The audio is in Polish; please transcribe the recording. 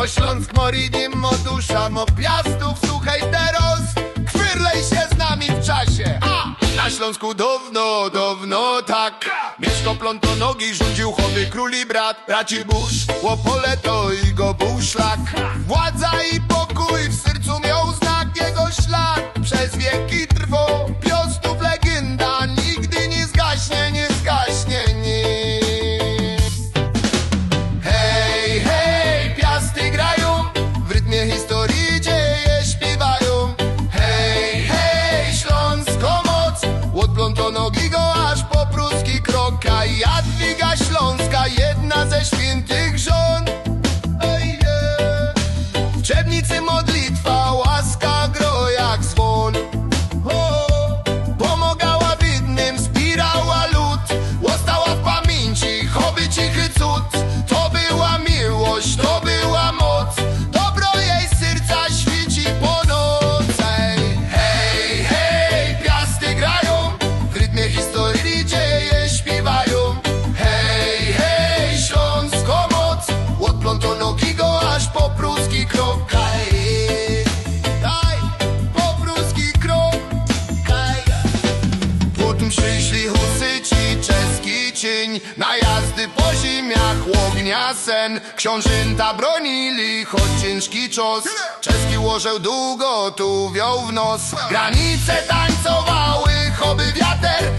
Mo Śląsk, mo Ridim, mo dusza, mo Piastów, słuchaj teraz, chwyrlej się z nami w czasie. Na Śląsku dawno, dawno tak Mieszko Plątonogi rządził chody króli brat. Braci Busz, Łopole to i go był szlak. Władza i pokój w sercu miał znak. Jego ślad przez wieki trwał. Piastów legenda nigdy nie zgaśnie, nie zgaśnie nic. Hej, hej, Piasty grają, w rytmie historii dzieje śpiewają. Hej, hej, Śląsko moc, od Plątonogiego aż po pruski krok. A Jadwiga Śląska, jedna ze świętych żon. W Trzebnicy modlitwa, łaska gro jak dzwon. Pomagała widnym, wspierała lud. Ostała w pamięci, choby cichy cud. To była miłość, to była moc. Dobro jej serca świeci po nocy. Hej, hej, Piasty grają, w rytmie historii dzieje śpiewają. Hej, hej, Śląsko moc, od Plątonogiego aż po pruski krok. Daj, po pruski krok. Potem przyszli Husyci, czeski cień, najazdy po ziemiach, ognia sen. Książęta bronili, choć ciężki czos. Czeski łożeł długo, tu wiał w nos. Granice tańcowały, choby wiater